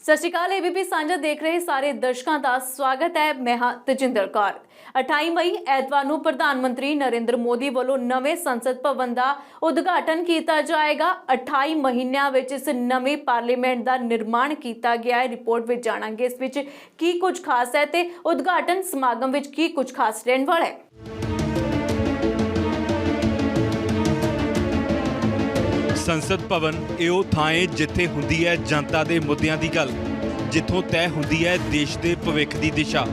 सत श्री अकाल। एबीपी ਸਾਂਝਾ देख रहे सारे दर्शकों का स्वागत है। मैं हाँ तजिंदर कौर। 28 मई ਐਤਵਾਰ ਨੂੰ ਪ੍ਰਧਾਨ ਮੰਤਰੀ ਨਰਿੰਦਰ ਮੋਦੀ ਵੱਲੋਂ ਨਵੇਂ ਸੰਸਦ ਭਵਨ ਦਾ ਉਦਘਾਟਨ ਕੀਤਾ ਜਾਏਗਾ। 28 ਮਹੀਨਿਆਂ ਵਿੱਚ ਇਸ ਨਵੇਂ ਪਾਰਲੀਮੈਂਟ ਦਾ ਨਿਰਮਾਣ ਕੀਤਾ ਗਿਆ ਹੈ। ਰਿਪੋर्ट ਵਿੱਚ ਜਾਣਾਂਗੇ ਇਸ ਵਿੱਚ ਕੀ ਕੁਝ ਖਾਸ ਹੈ ਤੇ ਉਦਘਾਟਨ ਸਮਾਗਮ ਵਿੱਚ ਕੀ ਕੁਝ ਖਾਸ ਰਹਿਣ ਵਾਲਾ ਹੈ। संसद भवन ਇਹ ਉਹ ਥਾਂ ਹੈ ਜਿੱਥੇ ਹੁੰਦੀ ਹੈ जनता ਦੇ ਮੁੱਦਿਆਂ ਦੀ ਗੱਲ, ਜਿੱਥੋਂ ਤੈਅ ਹੁੰਦੀ ਹੈ ਦੇਸ਼ ਦੇ ਭਵਿੱਖ ਦੀ ਦਿਸ਼ਾ।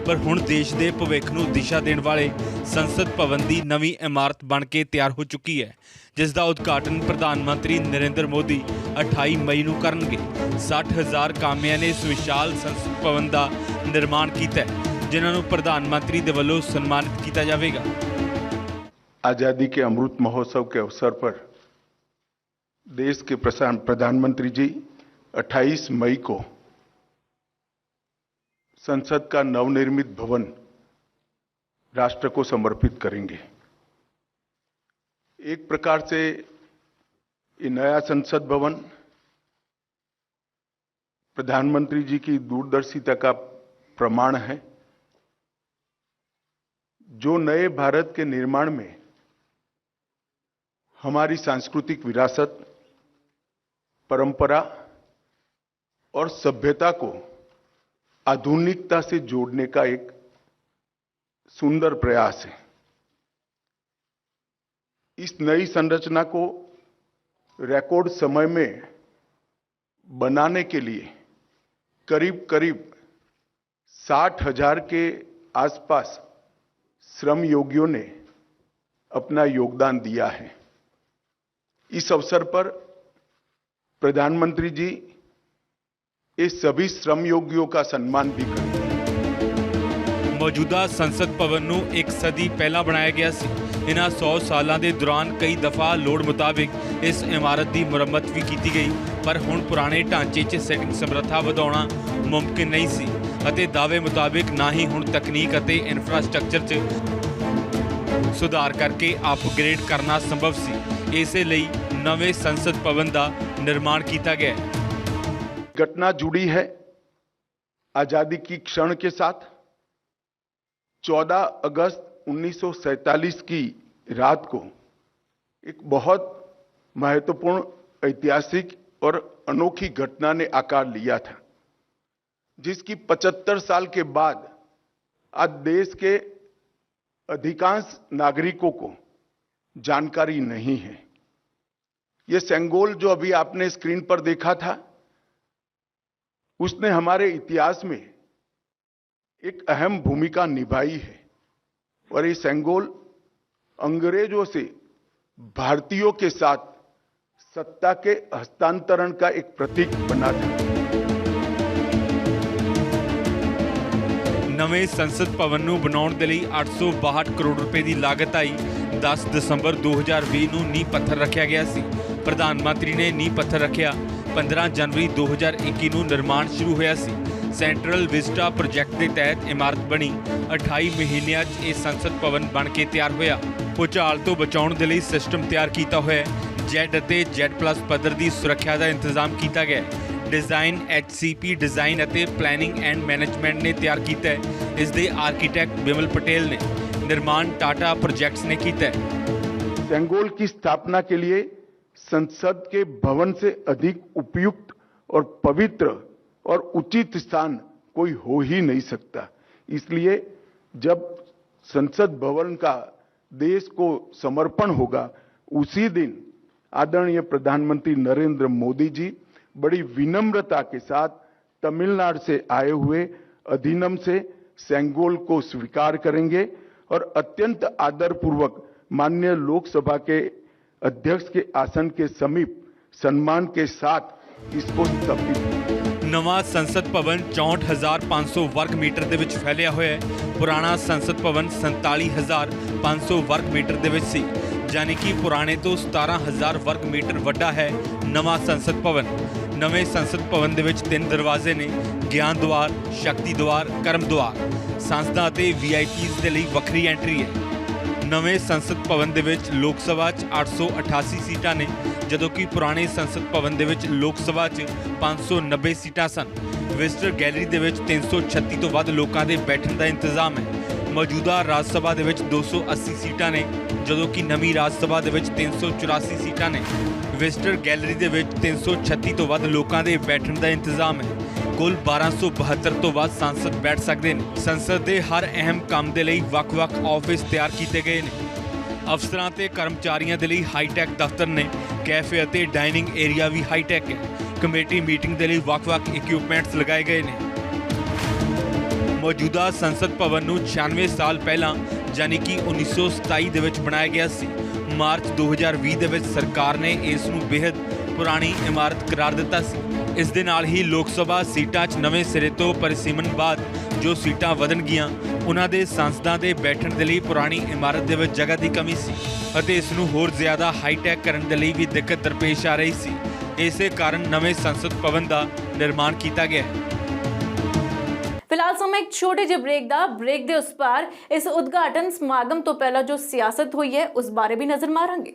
ਪਰ ਹੁਣ ਦੇਸ਼ ਦੇ ਭਵਿੱਖ ਨੂੰ ਦਿਸ਼ਾ ਦੇਣ ਵਾਲੇ ਸੰਸਦ ਭਵਨ ਦੀ ਨਵੀਂ ਇਮਾਰਤ ਬਣ ਕੇ ਤਿਆਰ ਹੋ ਚੁੱਕੀ ਹੈ, ਜਿਸ ਦਾ ਉਦਘਾਟਨ ਪ੍ਰਧਾਨ ਮੰਤਰੀ ਨਰਿੰਦਰ ਮੋਦੀ 28 ਮਈ ਨੂੰ ਕਰਨਗੇ। 60,000 ਕਾਮਿਆਂ ਨੇ ਇਸ ਵਿਸ਼ਾਲ ਸੰਸਦ ਭਵਨ ਦਾ ਨਿਰਮਾਣ ਕੀਤਾ ਹੈ, ਜਿਨ੍ਹਾਂ ਨੂੰ ਪ੍ਰਧਾਨ ਮੰਤਰੀ ਦੇ ਵੱਲੋਂ ਸਨਮਾਨਿਤ ਕੀਤਾ ਜਾਵੇਗਾ। आज़ादी के अमृत महोत्सव के अवसर पर देश के प्रधानमंत्री जी 28 मई को संसद का नवनिर्मित भवन राष्ट्र को समर्पित करेंगे। एक प्रकार से ये नया संसद भवन प्रधानमंत्री जी की दूरदर्शिता का प्रमाण है, जो नए भारत के निर्माण में हमारी सांस्कृतिक विरासत, परंपरा और सभ्यता को आधुनिकता से जोड़ने का एक सुंदर प्रयास है। इस नई संरचना को रिकॉर्ड समय में बनाने के लिए करीब करीब 60,000 के आसपास श्रम योगियों ने अपना योगदान दिया है। इस अवसर पर प्रधानमंत्री जी ये सभी श्रम योगियों का सम्मान भी करेंगे। मौजूदा संसद भवन ਨੂੰ ਇੱਕ ਸਦੀ ਪਹਿਲਾਂ ਬਣਾਇਆ ਗਿਆ ਸੀ। ਇਹਨਾਂ 100 ਸਾਲਾਂ ਦੇ ਦੌਰਾਨ ਕਈ ਦਫਾ ਲੋੜ ਮੁਤਾਬਿਕ ਇਸ ਇਮਾਰਤ ਦੀ ਮੁਰੰਮਤ ਵੀ ਕੀਤੀ ਗਈ, ਪਰ ਹੁਣ ਪੁਰਾਣੇ ਢਾਂਚੇ 'ਚ ਸੈਟਿੰਗ ਸਮਰੱਥਾ ਵਧਾਉਣਾ ਮੁਮਕਿਨ ਨਹੀਂ ਸੀ ਅਤੇ ਦਾਅਵੇ ਮੁਤਾਬਿਕ ਨਾ ਹੀ ਹੁਣ ਤਕਨੀਕ ਅਤੇ ਇਨਫਰਾਸਟ੍ਰਕਚਰ 'ਚ ਸੁਧਾਰ ਕਰਕੇ ਅਪਗ੍ਰੇਡ ਕਰਨਾ ਸੰਭਵ ਸੀ। ਇਸੇ ਲਈ नवे संसद भवन का निर्माण किया गया है। घटना जुड़ी है आजादी की क्षण के साथ। 14 अगस्त 1947 की रात को एक बहुत महत्वपूर्ण ऐतिहासिक और अनोखी घटना ने आकार लिया था, जिसकी 75 साल के बाद आज देश के अधिकांश नागरिकों को जानकारी नहीं है। ये सेंगोल जो अभी आपने स्क्रीन पर देखा था, उसने हमारे इतिहास में एक अहम भूमिका निभाई है और ये सेंगोल अंग्रेजों से भारतीयों के साथ सत्ता के हस्तांतरण का एक प्रतीक बना था। नवे संसद भवन ਨੂੰ ਬਣਾਉਣ ਦੇ ਲਈ 862 ਕਰੋੜ ਰੁਪਏ ਦੀ ਲਾਗਤ ਆਈ। 10 ਦਸੰਬਰ 2020 ਨੂੰ ਨੀਂਹ ਪੱਥਰ ਰੱਖਿਆ ਗਿਆ ਸੀ। ਪ੍ਰਧਾਨ ਮੰਤਰੀ ਨੇ ਨੀਂਹ ਪੱਥਰ ਰੱਖਿਆ। 15 ਜਨਵਰੀ 2021 ਨੂੰ ਨਿਰਮਾਣ ਸ਼ੁਰੂ ਹੋਇਆ ਸੀ। ਸੈਂਟਰਲ ਵਿਸਟਾ ਪ੍ਰੋਜੈਕਟ ਦੇ ਤਹਿਤ ਇਮਾਰਤ ਬਣੀ। 28 ਮਹੀਨਿਆਂ 'ਚ ਇਹ ਸੰਸਦ ਭਵਨ ਬਣ ਕੇ ਤਿਆਰ ਹੋਇਆ। ਭੂਚਾਲ ਤੋਂ ਬਚਾਉਣ ਦੇ ਲਈ ਸਿਸਟਮ ਤਿਆਰ ਕੀਤਾ ਹੋਇਆ ਹੈ। ਜ਼ੈਡ ਅਤੇ ਜ਼ੈਡ+ ਪੱਧਰ ਦੀ ਸੁਰੱਖਿਆ ਦਾ ਇੰਤਜ਼ਾਮ ਕੀਤਾ ਗਿਆ ਹੈ। डिजाइन HCP डिजाइन ਅਤੇ प्लानिंग एंड मैनेजमेंट ने तैयार किया है। इस दे आर्कीटेक्ट बिमल पटेल ने, निर्माण टाटा प्रोजेक्ट्स ने किया है। सेंगोल की स्थापना के लिए संसद के भवन से अधिक उपयुक्त और पवित्र और उचित स्थान कोई हो ही नहीं सकता। इसलिए जब संसद भवन का देश को समर्पण होगा, उसी दिन आदरणीय प्रधानमंत्री नरेंद्र मोदी जी बड़ी विनम्रता के साथ तमिलनाडु से आए हुए अधिनियम से सेंगोल को स्वीकार करेंगे और अत्यंत आदरपूर्वक माननीय लोकसभा के अध्यक्ष के आसन के समीप सम्मान के साथ इसको स्थापित। नवा संसद भवन 64,500 वर्ग मीटर ਦੇ ਵਿੱਚ ਫੈਲਿਆ ਹੋਇਆ ਹੈ। ਪੁਰਾਣਾ ਸੰਸਦ ਭਵਨ 47,500 वर्ग मीटर ਦੇ ਵਿੱਚ ਸੀ, यानी कि पुराने तो 17,000 वर्ग मीटर ਵੱਡਾ है नवा संसद भवन। नवे संसद भवन ਦੇ ਵਿੱਚ 3 ਦਰਵਾਜ਼ੇ ਨੇ: ਗਿਆਨ ਦੁਆਰ, ਸ਼ਕਤੀ ਦੁਆਰ, ਕਰਮ ਦੁਆਰ। ਸੰਸਦਾਂ ਅਤੇ VIPs ਦੇ ਲਈ ਵੱਖਰੀ ਐਂਟਰੀ ਹੈ। ਨਵੇਂ ਸੰਸਦ ਭਵਨ ਦੇ ਵਿੱਚ ਲੋਕ ਸਭਾ 'ਚ 888 ਸੀਟਾਂ ਨੇ, ਜਦੋਂ ਕਿ ਪੁਰਾਣੇ ਸੰਸਦ ਭਵਨ ਦੇ ਵਿੱਚ ਲੋਕ ਸਭਾ 'ਚ 590 ਸੀਟਾਂ ਸਨ। ਵਿਜ਼ਟਰ ਗੈਲਰੀ ਦੇ ਵਿੱਚ 336 ਤੋਂ ਵੱਧ ਲੋਕਾਂ ਦੇ ਬੈਠਣ ਦਾ ਇੰਤਜ਼ਾਮ ਹੈ। ਮੌਜੂਦਾ ਰਾਜ ਸਭਾ ਦੇ ਵਿੱਚ 280 ਸੀਟਾਂ ਨੇ, ਜਦੋਂ ਕਿ ਨਵੀਂ ਰਾਜ ਸਭਾ ਦੇ ਵਿੱਚ 384 ਸੀਟਾਂ ਨੇ। ਵਿਜ਼ਟਰ ਗੈਲਰੀ ਦੇ ਵਿੱਚ 336 ਤੋਂ ਵੱਧ ਲੋਕਾਂ ਦੇ ਬੈਠਣ ਦਾ ਇੰਤਜ਼ਾਮ ਹੈ। ਕੁੱਲ 1272 ਤੋਂ ਵੱਧ ਸੰਸਦ ਬੈਠ ਸਕਦੇ ਨੇ। ਸੰਸਦ ਦੇ ਹਰ ਅਹਿਮ ਕੰਮ ਦੇ ਲਈ ਵੱਖ-ਵੱਖ ਆਫਿਸ ਤਿਆਰ ਕੀਤੇ ਗਏ ਨੇ। ਅਫਸਰਾਂ ਤੇ ਕਰਮਚਾਰੀਆਂ ਦੇ ਲਈ ਹਾਈਟੈਕ ਦਫ਼ਤਰ ਨੇ। ਕੈਫੇ ਅਤੇ ਡਾਈਨਿੰਗ ਏਰੀਆ ਵੀ ਹਾਈਟੈਕ ਹੈ। ਕਮੇਟੀ ਮੀਟਿੰਗ ਦੇ ਲਈ ਵੱਖ-ਵੱਖ ਇਕਵਿਪਮੈਂਟਸ ਲਗਾਏ ਗਏ ਨੇ। ਮੌਜੂਦਾ ਸੰਸਦ ਭਵਨ ਨੂੰ 96 ਸਾਲ ਪਹਿਲਾਂ ਯਾਨੀ ਕਿ 1927 ਦੇ ਵਿੱਚ ਬਣਾਇਆ ਗਿਆ ਸੀ। ਮਾਰਚ 2020 ਦੇ ਵਿੱਚ ਸਰਕਾਰ ਨੇ ਇਸ ਨੂੰ ਬੇहद ਪੁਰਾਣੀ ਇਮਾਰਤ ਕਰਾਰ ਦਿੱਤਾ ਸੀ। ਇਸ ਦੇ ਨਾਲ ਹੀ ਲੋਕ ਸਭਾ ਸੀਟਾਂ 'ਚ ਨਵੇਂ ਸਿਰੇ ਤੋਂ ਪਰਿਸੀਮਨ ਬਾਅਦ ਜੋ ਸੀਟਾਂ ਵਧਣਗੀਆਂ, ਉਹਨਾਂ ਦੇ ਸੰਸਦਾਂ ਦੇ ਬੈਠਣ ਦੇ ਲਈ ਪੁਰਾਣੀ ਇਮਾਰਤ ਦੇ ਵਿੱਚ ਜਗ੍ਹਾ ਦੀ ਕਮੀ ਸੀ ਅਤੇ ਇਸ ਨੂੰ ਹੋਰ ਜ਼ਿਆਦਾ ਹਾਈਟੈਕ ਕਰਨ ਦੇ ਲਈ ਵੀ ਦਿੱਕਤ ਦਰਪੇਸ਼ ਆ ਰਹੀ ਸੀ। ਇਸੇ ਕਾਰਨ ਨਵੇਂ ਸੰਸਦ ਭਵਨ ਦਾ ਨਿਰਮਾਣ ਕੀਤਾ ਗਿਆ ਹੈ। ਫਿਲਹਾਲ ਸਮਾਂ ਇੱਕ ਛੋਟੇ ਜਿਹੇ ਬ੍ਰੇਕ ਦੇ ਉਸ ਪਾਰ ਇਸ ਉਦਘਾਟਨ ਸਮਾਗਮ ਤੋਂ ਪਹਿਲਾਂ ਜੋ ਸਿਆਸਤ ਹੋਈ ਹੈ ਉਸ ਬਾਰੇ ਵੀ ਨਜ਼ਰ ਮਾਰਾਂਗੇ।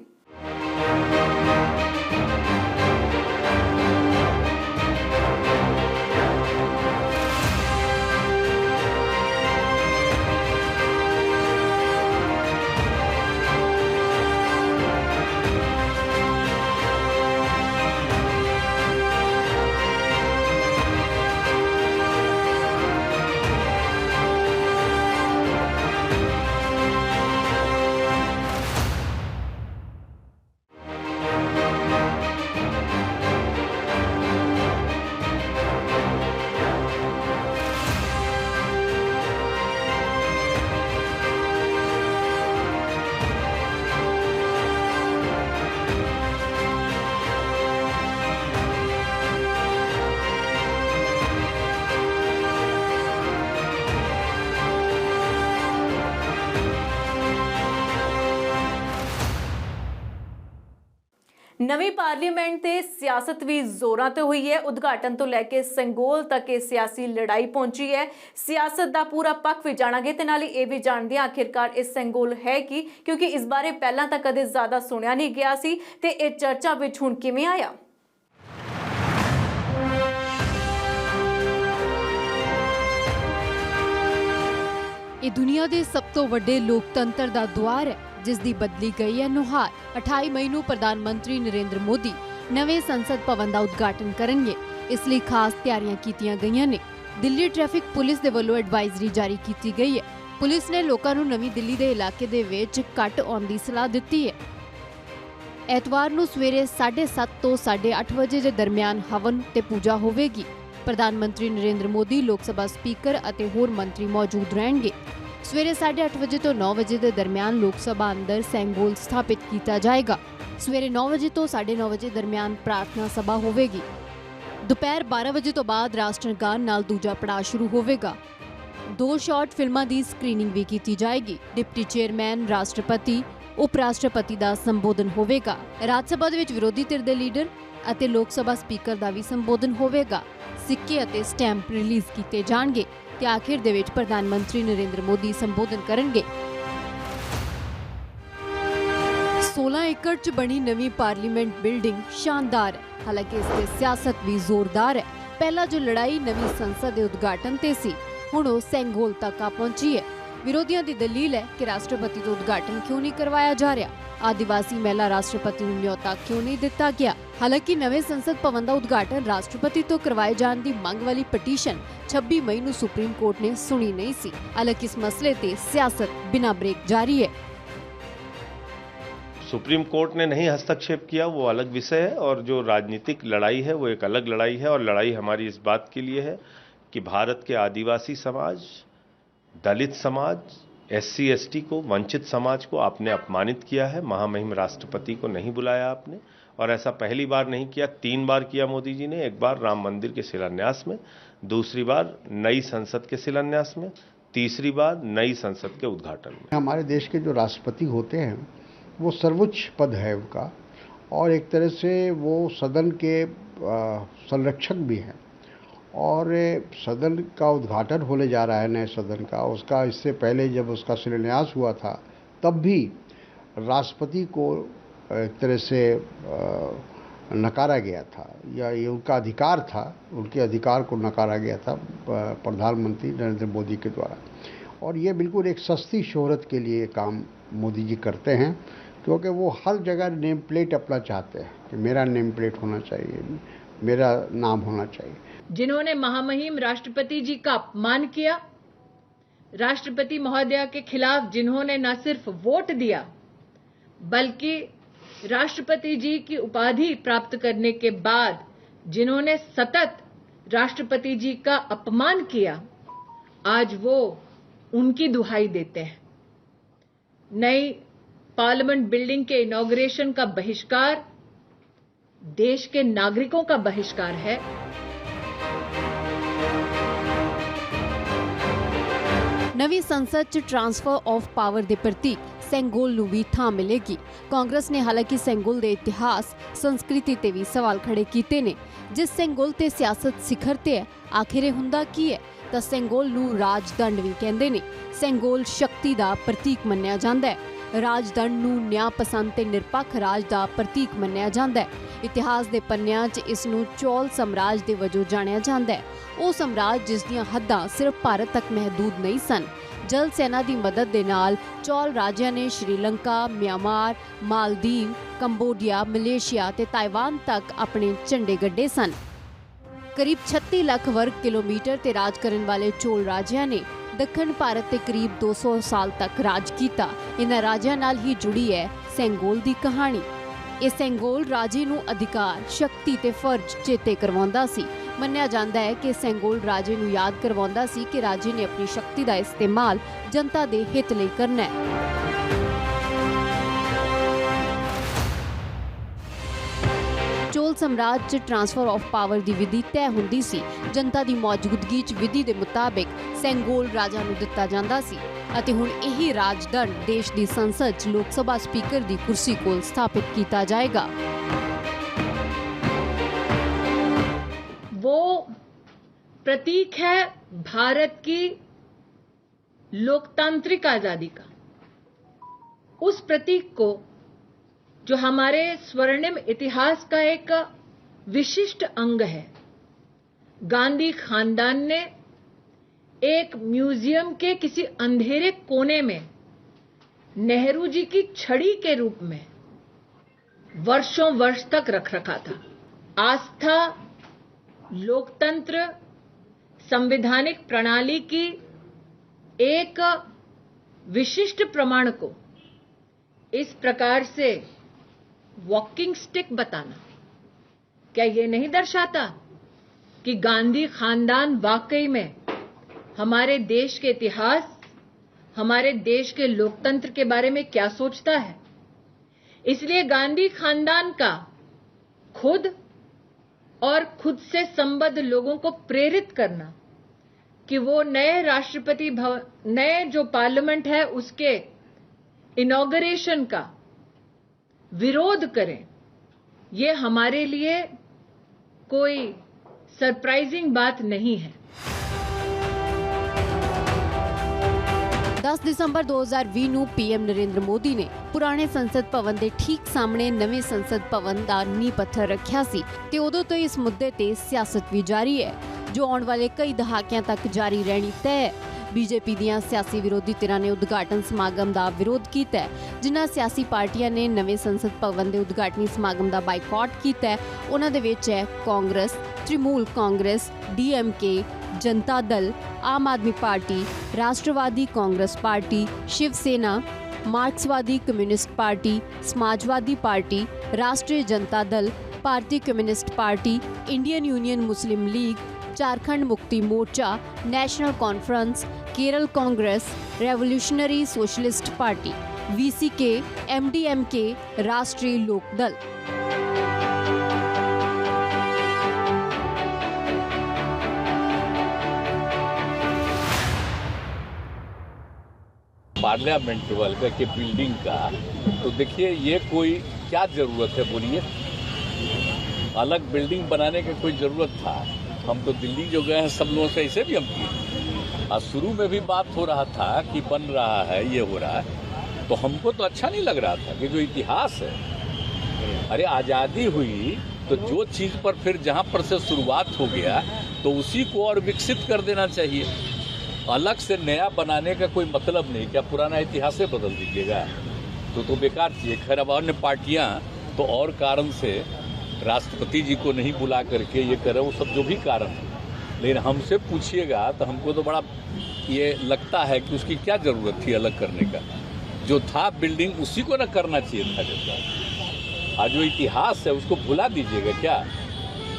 ਨਵੀਂ ਪਾਰਲੀਮੈਂਟ ਤੇ ਸਿਆਸਤ ਵੀ ਜ਼ੋਰਾਂ ਤੇ ਹੋਈ ਹੈ। ਉਦਘਾਟਨ ਤੋਂ ਲੈ ਕੇ ਸੰਗੋਲ ਤੱਕ ਇਹ ਸਿਆਸੀ ਲੜਾਈ ਪਹੁੰਚੀ ਹੈ। ਸਿਆਸਤ ਦਾ ਪੂਰਾ ਪੱਖ ਵੀ ਜਾਣਾਂਗੇ ਤੇ ਨਾਲ ਹੀ ਇਹ ਵੀ ਜਾਣਦੇ ਹਾਂ ਆਖਿਰਕਾਰ ਇਹ ਸੰਗੋਲ ਹੈ ਕੀ, ਕਿਉਂਕਿ ਇਸ ਬਾਰੇ ਪਹਿਲਾਂ ਤਾਂ ਕਦੇ ਜ਼ਿਆਦਾ ਸੁਣਿਆ ਨਹੀਂ ਗਿਆ ਸੀ ਤੇ ਇਹ ਚਰਚਾ ਵਿੱਚ ਹੁਣ ਕਿਵੇਂ ਆਇਆ। ਇਹ ਦੁਨੀਆ ਦੇ ਸਭ ਤੋਂ ਵੱਡੇ ਲੋਕਤੰਤਰ ਦਾ ਦੁਆਰ ਹੈ, ਜਿਸ ਦੀ ਬਦਲੀ ਗਈ ਹੈ ਨੁਹਾਰ। 28 ਮਈ ਨੂੰ ਪ੍ਰਧਾਨ ਮੰਤਰੀ ਨਰਿੰਦਰ ਮੋਦੀ ਨਵੇਂ ਸੰਸਦ ਭਵਨ ਦਾ ਉਦਘਾਟਨ ਕਰਨਗੇ। ਇਸ ਲਈ ਖਾਸ ਤਿਆਰੀਆਂ ਕੀਤੀਆਂ ਗਈਆਂ ਨੇ। ਦਿੱਲੀ ਟ੍ਰੈਫਿਕ ਪੁਲਿਸ ਦੇ ਵੱਲੋਂ ਐਡਵਾਈਜ਼ਰੀ ਜਾਰੀ ਕੀਤੀ ਗਈ ਹੈ। ਪੁਲਿਸ ਨੇ ਲੋਕਾਂ ਨੂੰ ਨਵੀਂ ਦਿੱਲੀ ਦੇ ਇਲਾਕੇ ਦੇ ਵਿੱਚ ਘੱਟ ਆਉਣ ਦੀ ਸਲਾਹ ਦਿੱਤੀ ਹੈ। ਐਤਵਾਰ ਨੂੰ ਸਵੇਰੇ 7:30 ਤੋਂ 8:30 ਵਜੇ ਦੇ ਦਰਮਿਆਨ ਹਵਨ ਤੇ ਪੂਜਾ ਹੋਵੇਗੀ। ਪ੍ਰਧਾਨ ਮੰਤਰੀ ਨਰਿੰਦਰ ਮੋਦੀ, ਲੋਕ ਸਭਾ ਸਪੀਕਰ ਅਤੇ ਹੋਰ ਮੰਤਰੀ ਮੌਜੂਦ ਰਹਿਣਗੇ। ਸਵੇਰੇ 8:30 ਵਜੇ ਤੋਂ 9 ਵਜੇ ਦੇ ਦਰਮਿਆਨ ਲੋਕ ਸਭਾ ਅੰਦਰ ਸੈਂਗੋਲ ਸਥਾਪਿਤ ਕੀਤਾ ਜਾਏਗਾ। ਸਵੇਰੇ 9 ਵਜੇ ਤੋਂ 9:30 ਵਜੇ ਦਰਮਿਆਨ ਪ੍ਰਾਰਥਨਾ ਸਭਾ ਹੋਵੇਗੀ। ਦੁਪਹਿਰ 12 ਵਜੇ ਤੋਂ ਬਾਅਦ ਰਾਸ਼ਟਰਗਾਨ ਨਾਲ ਦੂਜਾ ਪੜਾਅ ਸ਼ੁਰੂ ਹੋਵੇਗਾ। 2 ਸ਼ਾਰਟ ਫਿਲਮਾਂ ਦੀ ਸਕਰੀਨਿੰਗ ਵੀ ਕੀਤੀ ਜਾਏਗੀ। ਡਿਪਟੀ ਚੇਅਰਮੈਨ, ਰਾਸ਼ਟਰਪਤੀ, ਉਪ ਰਾਸ਼ਟਰਪਤੀ ਦਾ ਸੰਬੋਧਨ ਹੋਵੇਗਾ। ਰਾਜ ਸਭਾ ਦੇ ਵਿੱਚ ਵਿਰੋਧੀ ਧਿਰ ਦੇ ਲੀਡਰ ਅਤੇ ਲੋਕ ਸਭਾ ਸਪੀਕਰ ਦਾ ਵੀ ਸੰਬੋਧਨ ਹੋਵੇਗਾ। ਸਿੱਕੇ ਅਤੇ ਸਟੈਂਪ ਰਿਲੀਜ਼ ਕੀਤੇ ਜਾਣਗੇ ਤੇ ਆਖਿਰ ਦੇ ਵਿੱਚ ਪ੍ਰਧਾਨ ਮੰਤਰੀ ਨਰਿੰਦਰ ਮੋਦੀ ਸੰਬੋਧਨ ਕਰਨਗੇ। 16 ਏਕੜ 'ਚ ਬਣੀ ਨਵੀਂ ਪਾਰਲੀਮੈਂਟ ਬਿਲਡਿੰਗ ਸ਼ਾਨਦਾਰ ਹੈ, ਹਾਲਾਂਕਿ ਇਸ ਦੀ ਸਿਆਸਤ ਵੀ ਜ਼ੋਰਦਾਰ ਹੈ। ਪਹਿਲਾਂ ਜੋ ਲੜਾਈ ਨਵੀਂ ਸੰਸਦ ਦੇ ਉਦਘਾਟਨ ਤੇ ਸੀ, ਹੁਣ ਉਹ ਸੈਂਗੋਲ ਤੱਕ ਆ ਪਹੁੰਚੀ ਹੈ। ਵਿਰੋਧੀਆਂ ਦੀ ਦਲੀਲ ਹੈ ਕਿ ਰਾਸ਼ਟਰਪਤੀ ਤੋਂ ਉਦਘਾਟਨ ਕਿਉਂ ਨਹੀਂ ਕਰਵਾਇਆ ਜਾ ਰਿਹਾ, ਆਦੀਵਾਸੀ ਮਹਿਲਾ ਰਾਸ਼ਟਰਪਤੀ ਨੂੰ ਨਿਯੋਤਾ ਕਿਉਂ ਨਹੀਂ ਦਿੱਤਾ ਗਿਆ। ਹਾਲਾਂਕਿ ਨਵੇਂ ਸੰਸਦ ਭਵਨ ਦਾ ਉਦਘਾਟਨ ਰਾਸ਼ਟਰਪਤੀ ਤੋਂ ਕਰਵਾਏ ਜਾਣ ਦੀ ਮੰਗ ਵਾਲੀ ਪਟੀਸ਼ਨ 26 ਮਈ ਨੂੰ ਸੁਪਰੀਮ ਕੋਰਟ ਨੇ ਸੁਣੀ ਨਹੀਂ ਸੀ। ਹਾਲਾਂਕਿ ਇਸ ਮਸਲੇ ਤੇ ਸਿਆਸਤ ਬਿਨਾਂ ब्रेक जारी है। सुप्रीम कोर्ट ने नहीं हस्तक्षेप किया, वो अलग विषय है, और जो राजनीतिक लड़ाई है वो एक अलग लड़ाई है। और लड़ाई हमारी इस बात के लिए है कि भारत के आदिवासी समाज, दलित समाज, SC ST को, वंचित समाज को आपने अपमानित किया है। महामहिम राष्ट्रपति को नहीं बुलाया आपने, और ऐसा पहली बार नहीं किया, 3 बार किया मोदी जी ने। एक बार राम मंदिर के शिलान्यास में, दूसरी बार नई संसद के शिलान्यास में, तीसरी बार नई संसद के उद्घाटन में। हमारे देश के जो राष्ट्रपति होते हैं वो सर्वोच्च पद है उनका, और एक तरह से वो सदन के संरक्षक भी हैं। और सदन का उद्घाटन होने जा रहा है नए सदन का, उसका इससे पहले जब उसका शिलान्यास हुआ था तब भी राष्ट्रपति को एक तरह से नकारा गया था, या ये उनका अधिकार था, उनके अधिकार को नकारा गया था प्रधानमंत्री नरेंद्र मोदी के द्वारा। और ये बिल्कुल एक सस्ती शोहरत के लिए काम मोदी जी करते हैं, क्योंकि वो हर जगह नेम प्लेट अपना चाहते हैं कि मेरा नेम प्लेट होना चाहिए, मेरा नाम होना चाहिए। जिन्होंने महामहिम राष्ट्रपति जी का अपमान किया, राष्ट्रपति महोदया के खिलाफ जिन्होंने न सिर्फ वोट दिया बल्कि राष्ट्रपति जी की उपाधि प्राप्त करने के बाद जिन्होंने सतत राष्ट्रपति जी का अपमान किया, आज वो उनकी दुहाई देते हैं। नई पार्लियामेंट बिल्डिंग के इनॉग्रेशन का बहिष्कार देश के नागरिकों का बहिष्कार है। ਨਵੀਂ ਸੰਸਦ 'ਚ ਟ੍ਰਾਂਸਫਰ ਆਫ ਪਾਵਰ ਦੇ ਪ੍ਰਤੀਕ ਸੈਂਗੋਲ ਨੂੰ ਵੀ ਥਾਂ ਮਿਲੇਗੀ। ਕਾਂਗਰਸ ਨੇ ਹਾਲਾਂਕਿ ਸੈਂਗੋਲ ਦੇ ਇਤਿਹਾਸ, ਸੰਸਕ੍ਰਿਤੀ ਤੇ ਵੀ ਸਵਾਲ ਖੜੇ ਕੀਤੇ ਨੇ। ਜਿਸ ਸੈਂਗੋਲ ਤੇ ਸਿਆਸਤ ਸਿਖਰ ਤੇ ਹੈ, ਆਖਿਰ ਇਹ ਹੁੰਦਾ ਕੀ ਹੈ? ਤਾਂ ਸੈਂਗੋਲ ਨੂੰ ਰਾਜਦੰਡ ਵੀ ਕਹਿੰਦੇ ਨੇ। ਸੈਂਗੋਲ ਸ਼ਕਤੀ ਦਾ ਪ੍ਰਤੀਕ ਮੰਨਿਆ ਜਾਂਦਾ ਹੈ। ਰਾਜਦੰਡ ਨੂੰ ਨਿਆਂ ਪਸੰਦ ਤੇ ਨਿਰਪੱਖ ਰਾਜ ਦਾ ਪ੍ਰਤੀਕ ਮੰਨਿਆ ਜਾਂਦਾ ਹੈ। ਇਤਿਹਾਸ ਦੇ ਪੰਨਿਆਂ 'ਚ ਇਸ ਨੂੰ ਚੌਲ ਸਾਮਰਾਜ ਦੇ ਵਜੋਂ ਜਾਣਿਆ ਜਾਂਦਾ ਹੈ। ਉਹ ਸਾਮਰਾਜ ਜਿਸ ਦੀਆਂ ਹੱਦਾਂ ਸਿਰਫ ਭਾਰਤ ਤੱਕ ਮਹਿਦੂਦ ਨਹੀਂ ਸਨ। ਜਲ ਸੈਨਾ ਦੀ ਮਦਦ ਦੇ ਨਾਲ ਚੌਲ ਰਾਜਿਆਂ ਨੇ Sri Lanka, Myanmar, Maldives, Cambodia, Malaysia ਤੇ ਤਾਈਵਾਨ ਤੱਕ ਆਪਣੇ ਝੰਡੇ ਗੱਡੇ ਸਨ। ਕਰੀਬ 36 ਲੱਖ ਵਰਗ ਕਿਲੋਮੀਟਰ ਤੇ ਰਾਜ ਕਰਨ ਵਾਲੇ ਚੋਲ ਰਾਜਿਆਂ ਨੇ ਦੱਖਣ ਭਾਰਤ ਤੇ ਕਰੀਬ 200 ਸਾਲ ਤੱਕ ਰਾਜ ਕੀਤਾ। ਇਹਨਾਂ ਰਾਜਿਆਂ ਨਾਲ ਹੀ ਜੁੜੀ ਹੈ ਸੈਂਗੋਲ ਦੀ ਕਹਾਣੀ। ਇਹ ਸੈਂਗੋਲ ਰਾਜੇ ਨੂੰ ਅਧਿਕਾਰ, ਸ਼ਕਤੀ ਤੇ ਫਰਜ਼ ਚੇਤੇ ਕਰਵਾਉਂਦਾ ਸੀ। ਮੰਨਿਆ ਜਾਂਦਾ ਹੈ ਕਿ ਸੈਂਗੋਲ ਰਾਜੇ ਨੂੰ ਯਾਦ ਕਰਵਾਉਂਦਾ ਸੀ ਕਿ ਰਾਜੇ ਨੇ ਆਪਣੀ ਸ਼ਕਤੀ ਦਾ ਇਸਤੇਮਾਲ ਜਨਤਾ ਦੇ ਹਿੱਤ ਲਈ ਕਰਨਾ ਹੈ। ਚੋਲ ਸਾਮਰਾਜ 'ਚ ਟ੍ਰਾਂਸਫਰ ਆਫ ਪਾਵਰ ਦੀ ਵਿਧੀ ਤੈਅ ਹੁੰਦੀ ਸੀ। ਜਨਤਾ ਦੀ ਮੌਜੂਦਗੀ 'ਚ ਵਿਧੀ ਦੇ ਮੁਤਾਬਿਕ ਸੈਂਗੋਲ ਰਾਜਾ ਨੂੰ ਦਿੱਤਾ ਜਾਂਦਾ ਸੀ ਅਤੇ ਹੁਣ ਇਹੀ ਰਾਜਦੰਡ ਦੇਸ਼ ਦੀ ਸੰਸਦ 'ਚ ਲੋਕ ਸਭਾ ਸਪੀਕਰ ਦੀ ਕੁਰਸੀ ਕੋਲ ਸਥਾਪਿਤ ਕੀਤਾ ਜਾਏਗਾ। वो प्रतीक है भारत की लोकतांत्रिक आजादी का। उस प्रतीक को, जो हमारे स्वर्णिम इतिहास का एक विशिष्ट अंग है, गांधी खानदान ने एक म्यूजियम के किसी अंधेरे कोने में नेहरू जी की छड़ी के रूप में वर्षों वर्ष तक रख रखा था। आस्था, लोकतंत्र, संवैधानिक प्रणाली की एक विशिष्ट प्रमाण को इस प्रकार से वॉकिंग स्टिक बताना क्या ये नहीं दर्शाता कि गांधी खानदान वाकई में हमारे देश के इतिहास, हमारे देश के लोकतंत्र के बारे में क्या सोचता है? इसलिए गांधी खानदान का खुद और खुद से संबद्ध लोगों को प्रेरित करना कि वो नए राष्ट्रपति भवन, नए जो पार्लियामेंट है उसके इनॉग्रेशन का विरोध करें, ये हमारे लिए कोई सरप्राइजिंग बात नहीं है। 10 ਦਸੰਬਰ 2020 ਨੂੰ ਪੀਐਮ ਨਰਿੰਦਰ ਮੋਦੀ ਨੇ ਪੁਰਾਣੇ ਸੰਸਦ ਭਵਨ ਦੇ ਠੀਕ ਸਾਹਮਣੇ ਨਵੇਂ ਸੰਸਦ ਭਵਨ ਦਾ ਨੀਂਹ ਪੱਥਰ ਰੱਖਿਆ ਸੀ ਤੇ ਉਦੋਂ ਤੋਂ ਇਸ ਮੁੱਦੇ ਤੇ ਸਿਆਸਤ ਵੀ ਜਾਰੀ ਹੈ, ਜੋ ਆਉਣ ਵਾਲੇ ਕਈ ਦਹਾਕਿਆਂ ਤੱਕ ਜਾਰੀ ਰਹਿਣੀ ਤੈਅ ਹੈ। ਬੀਜੇਪੀ ਦੀਆਂ ਸਿਆਸੀ ਵਿਰੋਧੀ ਧਿਰਾਂ ਨੇ ਉਦਘਾਟਨ ਸਮਾਗਮ ਦਾ ਵਿਰੋਧ ਕੀਤਾ ਹੈ। ਜਿਨ੍ਹਾਂ ਸਿਆਸੀ ਪਾਰਟੀਆਂ ਨੇ ਨਵੇਂ ਸੰਸਦ ਭਵਨ ਦੇ ਉਦਘਾਟਨੀ ਸਮਾਗਮ ਦਾ ਬਾਈਕਾਟ ਕੀਤਾ ਹੈ, ਉਹਨਾਂ ਦੇ ਵਿੱਚ ਹੈ ਕਾਂਗਰਸ, ਤ੍ਰਿਣਮੂਲ ਕਾਂਗਰਸ, ਡੀਐਮਕੇ, जनता Dal, Aam Aadmi Party, Rashtravadi Congress Party, Shiv Sena, Marxvadi Communist Party, Samajwadi Party, Rashtriya Janata Dal, Bharatiya Communist Party, Indian Union Muslim League, Jharkhand Mukti Morcha, National Conference, Kerala Congress, Revolutionary Socialist Party, VCK, MDMK, Rashtriya Lok दल। पार्लियामेंट वर्ग के बिल्डिंग का, तो देखिए ये कोई क्या ज़रूरत है बोलिए? अलग बिल्डिंग बनाने की कोई ज़रूरत था? हम तो दिल्ली जो गए हैं सब लोगों से ऐसे भी हम किए। और शुरू में भी बात हो रहा था कि बन रहा है, ये हो रहा है, तो हमको तो अच्छा नहीं लग रहा था कि जो इतिहास है, अरे आज़ादी हुई तो जो चीज़ पर फिर जहाँ पर से शुरुआत हो गया तो उसी को और विकसित कर देना चाहिए। अलग से नया बनाने का कोई मतलब नहीं। क्या पुराना इतिहास से बदल दीजिएगा तो बेकार चीज़। खैर अब अन्य पार्टियाँ तो और कारण से राष्ट्रपति जी को नहीं बुला करके ये करे, वो सब जो भी कारण है, लेकिन हमसे पूछिएगा तो हमको तो बड़ा ये लगता है कि उसकी क्या ज़रूरत थी अलग करने का। जो था बिल्डिंग उसी को न करना चाहिए था। जैसा आज जो इतिहास है उसको भुला दीजिएगा क्या?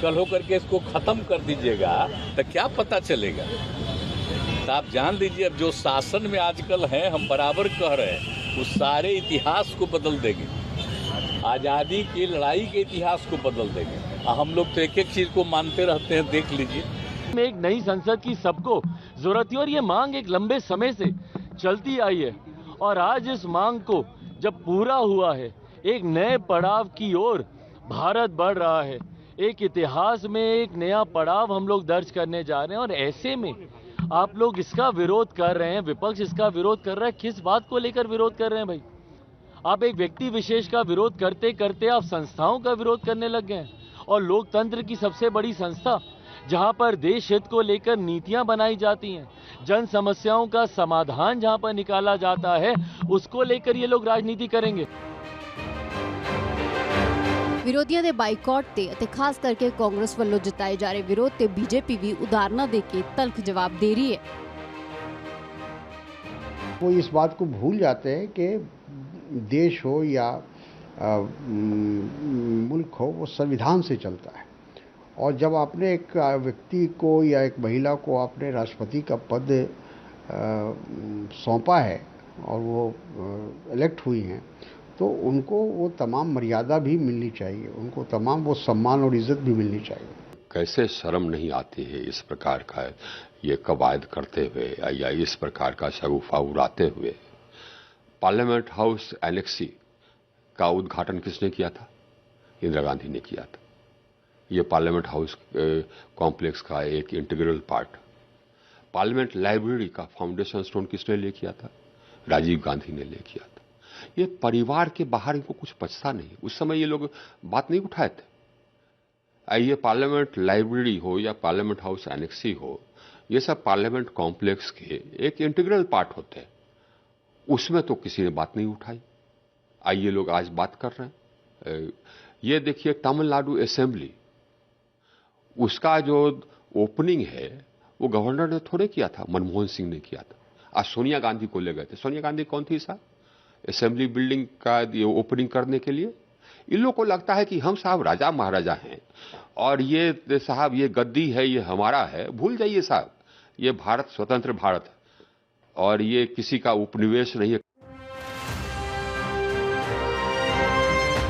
कल होकर के इसको ख़त्म कर दीजिएगा तो क्या पता चलेगा? तो आप जान लीजिए अब जो शासन में आजकल हैं, हम बराबर कह रहे हैं, उस सारे इतिहास को बदल देंगे। आज़ादी की लड़ाई के इतिहास को बदल देंगे। हम लोग तो एक एक चीज़ को मानते रहते हैं, देख लीजिए। में एक नई संसद की सबको जरूरत थी और ये मांग एक लंबे समय से चलती आई है और आज इस मांग को जब पूरा हुआ है, एक नए पड़ाव की ओर भारत बढ़ रहा है। एक इतिहास में एक नया पड़ाव हम लोग दर्ज करने जा रहे हैं और ऐसे में आप लोग इसका विरोध कर रहे हैं, विपक्ष इसका विरोध कर रहा है। किस बात को लेकर विरोध कर रहे हैं भाई? आप एक व्यक्ति विशेष का विरोध करते करते आप संस्थाओं का विरोध करने लग गए हैं। और लोकतंत्र की सबसे बड़ी संस्था जहां पर देश हित को लेकर नीतियां बनाई जाती हैं, जन समस्याओं का समाधान जहां पर निकाला जाता है, उसको लेकर ये लोग राजनीति करेंगे। ਵਿਰੋਧੀਆਂ ਦੇ ਬਾਈਕਾਟ ਤੇ ਅਤੇ ਖਾਸ ਕਰਕੇ ਕਾਂਗਰਸ ਵੱਲੋਂ ਜਤਾਏ ਜਾ ਰਹੇ ਵਿਰੋਧ ਤੇ ਬੀਜੇਪੀ ਵੀ ਉਦਾਹਰਨਾਂ ਦੇ ਕੇ ਤਲਖ ਜਵਾਬ ਦੇ ਰਹੀ है। वो इस बात को भूल जाते हैं कि देश हो या मुल्क हो, वो संविधान से चलता है। और जब आपने एक व्यक्ति को या एक महिला को आपने राष्ट्रपति का पद सौंपा है और वो इलेक्ट हुई हैं, तो उनको वो तमाम मर्यादा भी मिलनी चाहिए, उनको तमाम वो सम्मान और इज्जत भी मिलनी चाहिए। कैसे शर्म नहीं आती है इस प्रकार का ये कवायद करते हुए या इस प्रकार का शगुफा उड़ाते हुए। पार्लियामेंट हाउस एनेक्सी का उद्घाटन किसने किया था? इंदिरा गांधी ने किया था। ये पार्लियामेंट हाउस कॉम्प्लेक्स का एक इंटीग्रल पार्ट। पार्लियामेंट लाइब्रेरी का फाउंडेशन स्टोन किसने ले किया था? राजीव गांधी ने ले किया था। ये परिवार के बाहर इनको कुछ पछता नहीं। उस समय ये लोग बात नहीं उठाए थे। ये पार्लियामेंट लाइब्रेरी हो या पार्लियामेंट हाउस एनेक्सी हो, ये सब पार्लियामेंट कॉम्प्लेक्स के एक इंटीग्रल पार्ट होते हैं। उसमें तो किसी ने बात नहीं उठाई। आइए लोग आज बात कर रहे हैं। ये देखिए तमिलनाडु असेंबली, उसका जो ओपनिंग है वो गवर्नर ने थोड़े किया था, मनमोहन सिंह ने किया था। आज सोनिया गांधी को ले गए थे। सोनिया गांधी कौन थी साहब? असेंबली बिल्डिंग का ये ओपनिंग करने के लिए। इन लोगों को लगता है कि हम साहब राजा महाराजा हैं और ये साहब ये गद्दी है, ये हमारा है। भूल जाइए साहब, ये भारत स्वतंत्र भारत है और ये किसी का उपनिवेश नहीं है।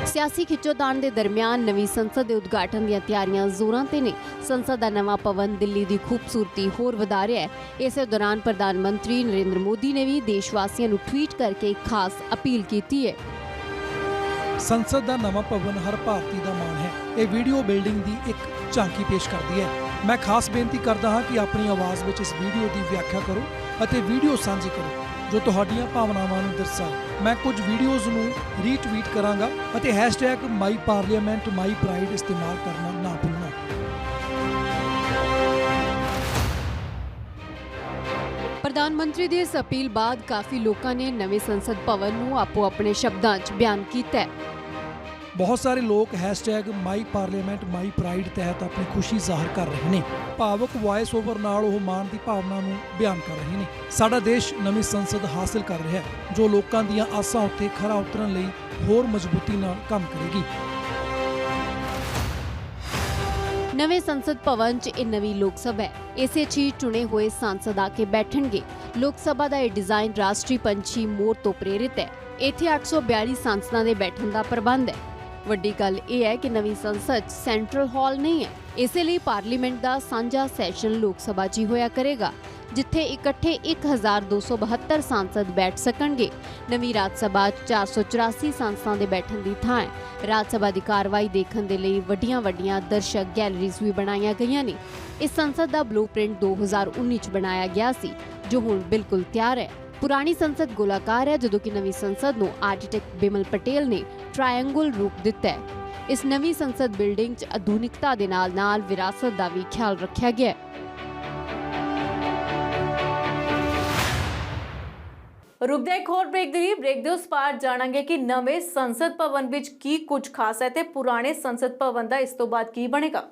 ਸਿਆਸੀ ਖਿੱਚੋਤਾਣ ਦੇ ਦਰਮਿਆਨ ਨਵੀਂ ਸੰਸਦ ਦੇ ਉਦਘਾਟਨ ਦੀਆਂ ਤਿਆਰੀਆਂ ਜ਼ੋਰਾਂ ਤੇ ਨੇ। ਸੰਸਦ ਦਾ ਨਵਾਂ ਭਵਨ ਦਿੱਲੀ ਦੀ ਖੂਬਸੂਰਤੀ ਹੋਰ ਵਧਾ ਰਿਹਾ ਹੈ। ਇਸੇ ਦੌਰਾਨ ਪ੍ਰਧਾਨ ਮੰਤਰੀ ਨਰਿੰਦਰ ਮੋਦੀ ਨੇ ਵੀ ਦੇਸ਼ ਵਾਸੀਆਂ ਨੂੰ ਟਵੀਟ ਕਰਕੇ ਇੱਕ ਖਾਸ ਅਪੀਲ ਕੀਤੀ ਹੈ। ਸੰਸਦ ਦਾ ਨਵਾਂ ਭਵਨ ਹਰ ਭਾਰਤੀ ਦਾ ਮਾਣ ਹੈ। ਇਹ ਵੀਡੀਓ ਬਿਲਡਿੰਗ ਦੀ ਇੱਕ ਝਾਂਕੀ ਪੇਸ਼ ਕਰਦੀ ਹੈ। ਮੈਂ ਖਾਸ ਬੇਨਤੀ ਕਰਦਾ ਹਾਂ ਕਿ ਆਪਣੀ ਆਵਾਜ਼ ਵਿੱਚ ਇਸ ਵੀਡੀਓ ਦੀ ਵਿਆਖਿਆ ਕਰੋ ਅਤੇ ਵੀਡੀਓ ਸਾਂਝੀ ਕਰੋ ਜੋ ਤੁਹਾਡੀਆਂ ਭਾਵਨਾਵਾਂ ਨੂੰ ਦਰਸਾਏ। ਮੈਂ ਕੁਝ ਵੀਡੀਓਜ਼ ਨੂੰ ਰੀਟਵੀਟ ਕਰਾਂਗਾ ਅਤੇ #myparliament mypride ਇਸਤੇਮਾਲ ਕਰਨਾ ਨਾ ਭੁੱਲਣਾ। ਪ੍ਰਧਾਨ ਮੰਤਰੀ ਦੀ ਇਸ ਅਪੀਲ ਬਾਅਦ ਕਾਫੀ ਲੋਕਾਂ ਨੇ ਨਵੇਂ ਸੰਸਦ ਭਵਨ ਨੂੰ ਆਪੋ ਆਪਣੇ ਸ਼ਬਦਾਂ 'ਚ ਬਿਆਨ ਕੀਤਾ ਹੈ। ਬਹੁਤ ਸਾਰੇ ਲੋਕ #myparliament mypride ਤਹਿਤ ਆਪਣੀ ਖੁਸ਼ੀ ਜ਼ਾਹਰ ਕਰ ਰਹੇ ਨੇ। ਭਾਵੁਕ ਵਾਇਸ ਓਵਰ ਨਾਲ ਉਹ ਮਾਣ ਦੀ ਭਾਵਨਾ ਨੂੰ ਬਿਆਨ ਕਰ ਰਹੇ ਨੇ। ਸਾਡਾ ਦੇਸ਼ ਨਵੀਂ ਸੰਸਦ ਹਾਸਲ ਕਰ ਰਿਹਾ ਹੈ ਜੋ ਲੋਕਾਂ ਦੀਆਂ ਆਸਾਂ ਉੱਤੇ ਖਰਾ ਉਤਰਨ ਲਈ ਹੋਰ ਮਜ਼ਬੂਤੀ ਨਾਲ ਕੰਮ ਕਰੇਗੀ। ਨਵੇਂ ਸੰਸਦ ਭਵਨ 'ਚ ਇਹ ਨਵੀਂ ਲੋਕ ਸਭਾ ਹੈ। ਇਸੇ 'ਚ ਹੀ ਚੁਣੇ ਹੋਏ ਸਾਂਸਦ ਆ ਕੇ ਬੈਠਣਗੇ। ਲੋਕ ਸਭਾ ਦਾ ਇਹ ਡਿਜ਼ਾਈਨ ਰਾਸ਼ਟਰੀ ਪੰਛੀ ਮੋਰ ਤੋਂ ਪ੍ਰੇਰਿਤ ਹੈ। ਇੱਥੇ 842 ਸਾਂਸਦਾਂ ਦੇ ਬੈਠਣ ਦਾ ਪ੍ਰਬੰਧ ਹੈ। ਵੱਡੀ ਗੱਲ ਇਹ ਹੈ ਕਿ ਨਵੀਂ ਸੰਸਦ ਸੈਂਟਰਲ ਹਾਲ ਨਹੀਂ ਹੈ। ਇਸੇ ਲਈ ਪਾਰਲੀਮੈਂਟ ਦਾ ਸਾਂਝਾ ਸੈਸ਼ਨ ਲੋਕ ਸਭਾ 'ਚ ਹੀ ਹੋਇਆ ਕਰੇਗਾ ਜਿੱਥੇ ਇਕੱਠੇ 1272 ਸਾਂਸਦ ਬੈਠ ਸਕਣਗੇ। ਨਵੀਂ ਰਾਜ ਸਭਾ 'ਚ 484 ਸਾਂਸਦਾਂ ਦੇ ਬੈਠਣ ਦੀ ਥਾਂ ਹੈ। ਰਾਜ ਸਭਾ ਦੀ ਕਾਰਵਾਈ ਦੇਖਣ ਦੇ ਲਈ ਵੱਡੀਆਂ ਦਰਸ਼ਕ ਗੈਲਰੀਜ਼ ਵੀ ਬਣਾਈਆਂ ਗਈਆਂ ਨੇ। ਇਸ ਸੰਸਦ ਦਾ ਬਲੂਪ੍ਰਿੰਟ 2019 'ਚ ਬਣਾਇਆ ਗਿਆ ਸੀ ਜੋ ਹੁਣ ਬਿਲਕੁਲ ਤਿਆਰ ਹੈ। ਪੁਰਾਣੀ ਸੰਸਦ ਗੋਲਾਕਾਰ ਹੈ, ਜਦੋਂ ਕਿ ਨਵੀਂ ਸੰਸਦ ਨੂੰ ਆਰਕੀਟੈਕਟ ਬਿਮਲ ਪਟੇਲ ਨੇ ਟ੍ਰਾਇੰਗਲ ਰੂਪ ਦਿੱਤਾ ਹੈ। ਇਸ ਨਵੀਂ ਸੰਸਦ ਬਿਲਡਿੰਗ 'ਚ ਆਧੁਨਿਕਤਾ ਦੇ ਨਾਲ-ਨਾਲ ਵਿਰਾਸਤ ਦਾ ਵੀ ਖਿਆਲ ਰੱਖਿਆ ਗਿਆ ਹੈ। ਰੁਕਦੇ ਇੱਕ ਹੋਰ ਬ੍ਰੇਕ ਦੇ ਉਸ ਪਾਰ ਜਾਣਾਂਗੇ ਕਿ ਨਵੇਂ ਸੰਸਦ ਭਵਨ ਵਿੱਚ ਕੀ ਕੁਝ ਖਾਸ ਹੈ ਤੇ ਪੁਰਾਣੇ ਸੰਸਦ ਭਵਨ ਦਾ ਇਸ ਤੋਂ ਬਾਅਦ ਕੀ ਬਣੇਗਾ।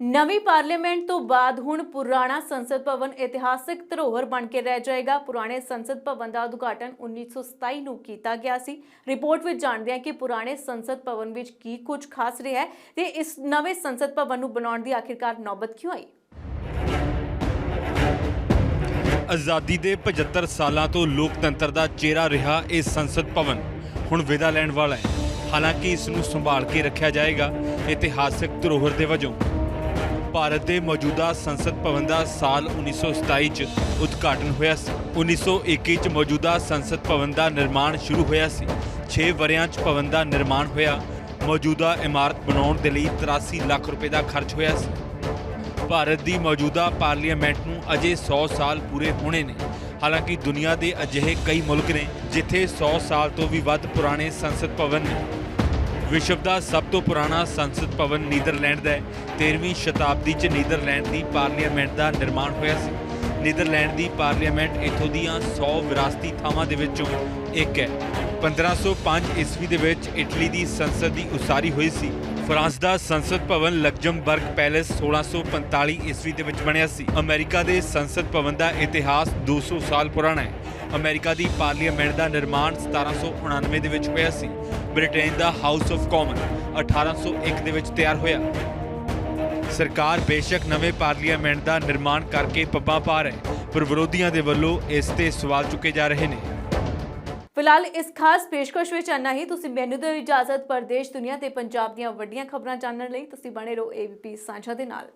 ਨਵੀਂ ਪਾਰਲੀਮੈਂਟ ਤੋਂ ਬਾਅਦ ਹੁਣ ਪੁਰਾਣਾ ਸੰਸਦ ਭਵਨ ਇਤਿਹਾਸਕ ਧਰੋਹਰ ਬਣ ਕੇ ਰਹਿ ਜਾਏਗਾ। ਪੁਰਾਣੇ ਸੰਸਦ ਭਵਨ ਦਾ ਉਦਘਾਟਨ 1927 ਨੂੰ ਕੀਤਾ ਗਿਆ ਸੀ। ਰਿਪੋਰਟ ਵਿੱਚ ਜਾਣਦੇ ਹਾਂ ਕਿ ਪੁਰਾਣੇ ਸੰਸਦ ਭਵਨ ਵਿੱਚ ਕੀ ਕੁਝ ਖਾਸ ਰਿਹਾ ਹੈ ਤੇ ਇਸ ਨਵੇਂ ਸੰਸਦ ਭਵਨ ਨੂੰ ਬਣਾਉਣ ਦੀ ਆਖਿਰਕਾਰ ਨੌਬਤ ਕਿਉਂ ਆਈ। ਆਜ਼ਾਦੀ ਦੇ 75 ਸਾਲਾਂ ਤੋਂ ਲੋਕਤੰਤਰ ਦਾ ਚਿਹਰਾ ਰਿਹਾ ਇਹ ਸੰਸਦ ਭਵਨ ਹੁਣ ਵਿਦਾ ਲੈਣ ਵਾਲਾ ਹੈ। ਹਾਲਾਂਕਿ ਇਸ ਨੂੰ ਸੰਭਾਲ ਕੇ ਰੱਖਿਆ ਜਾਏਗਾ ਇਤਿਹਾਸਕ ਧਰੋਹਰ ਦੇ ਵਜੋਂ। ਭਾਰਤ ਦੇ ਮੌਜੂਦਾ ਸੰਸਦ ਭਵਨ ਦਾ ਸਾਲ 1927 ਚ ਉਦਘਾਟਨ ਹੋਇਆ ਸੀ। 1921 ਚ ਮੌਜੂਦਾ ਸੰਸਦ ਭਵਨ ਦਾ ਨਿਰਮਾਣ ਸ਼ੁਰੂ ਹੋਇਆ ਸੀ। 6 ਵਰ੍ਹਿਆਂ ਚ ਭਵਨ ਦਾ ਨਿਰਮਾਣ ਹੋਇਆ। ਮੌਜੂਦਾ ਇਮਾਰਤ ਬਣਾਉਣ ਦੇ ਲਈ 83 ਲੱਖ ਰੁਪਏ ਦਾ ਖਰਚ ਹੋਇਆ ਸੀ। ਭਾਰਤ ਦੀ ਮੌਜੂਦਾ ਪਾਰਲੀਮੈਂਟ ਨੂੰ ਅਜੇ 100 ਸਾਲ ਪੂਰੇ ਹੋਣੇ ਨੇ। ਹਾਲਾਂਕਿ ਦੁਨੀਆ ਦੇ ਅਜਿਹੇ ਕਈ ਮੁਲਕ ਨੇ ਜਿੱਥੇ 100 ਸਾਲ ਤੋਂ ਵੀ ਵੱਧ ਪੁਰਾਣੇ ਸੰਸਦ ਭਵਨ ਨੇ। ਵਿਸ਼ਵ ਦਾ ਸਭ ਤੋਂ ਪੁਰਾਣਾ ਸੰਸਦ ਭਵਨ ਨੀਦਰਲੈਂਡ ਦਾ ਹੈ। 13ਵੀਂ ਸ਼ਤਾਬਦੀ 'ਚ ਨੀਦਰਲੈਂਡ ਦੀ ਪਾਰਲੀਮੈਂਟ ਦਾ ਨਿਰਮਾਣ ਹੋਇਆ ਸੀ। ਨੀਦਰਲੈਂਡ ਦੀ ਪਾਰਲੀਮੈਂਟ ਇੱਥੋਂ ਦੀਆਂ 100 ਵਿਰਾਸਤੀ ਥਾਵਾਂ ਦੇ ਵਿੱਚੋਂ ਇੱਕ ਹੈ। 1505 ਈਸਵੀ ਦੇ ਵਿੱਚ ਇਟਲੀ ਦੀ ਸੰਸਦ ਦੀ ਉਸਾਰੀ ਹੋਈ ਸੀ। ਫਰਾਂਸ ਦਾ ਸੰਸਦ ਭਵਨ ਲਗਜ਼ਮਬਰਗ ਪੈਲੇਸ 1645 ਈਸਵੀ ਦੇ ਵਿੱਚ ਬਣਿਆ ਸੀ। ਅਮਰੀਕਾ ਦੇ ਸੰਸਦ ਭਵਨ ਦਾ ਇਤਿਹਾਸ 200 ਸਾਲ ਪੁਰਾਣਾ ਹੈ। ਅਮਰੀਕਾ ਦੀ ਪਾਰਲੀਮੈਂਟ ਦਾ ਨਿਰਮਾਣ 1799 ਦੇ ਵਿੱਚ ਹੋਇਆ ਸੀ। ਬ੍ਰਿਟੇਨ ਦਾ ਹਾਊਸ ਆਫ ਕਾਮਨ 1801 ਦੇ ਵਿੱਚ ਤਿਆਰ ਹੋਇਆ। ਸਰਕਾਰ ਬੇਸ਼ੱਕ ਨਵੇਂ ਪਾਰਲੀਮੈਂਟ ਦਾ ਨਿਰਮਾਣ ਕਰਕੇ ਪੱਬਾਂ ਪਾ ਰਹੀ, ਪਰ ਵਿਰੋਧੀਆਂ ਦੇ ਵੱਲੋਂ ਇਸ ਤੇ ਸਵਾਲ ਚੁੱਕੇ ਜਾ ਰਹੇ ਨੇ। ਫਿਲਹਾਲ ਇਸ ਖਾਸ ਪੇਸ਼ਕਸ਼ ਵਿੱਚ ਇੰਨਾ ਹੀ। ਤੁਸੀਂ ਮੈਨੂੰ ਦਿਓ ਇਜਾਜ਼ਤ। ਪ੍ਰਦੇਸ਼, ਦੁਨੀਆ ਤੇ ਪੰਜਾਬ ਦੀਆਂ ਵੱਡੀਆਂ ਖਬਰਾਂ ਜਾਣਨ ਲਈ ਤੁਸੀਂ ਬਣੇ ਰਹੋ ABP ਸਾਂਝਾ ਦੇ ਨਾਲ।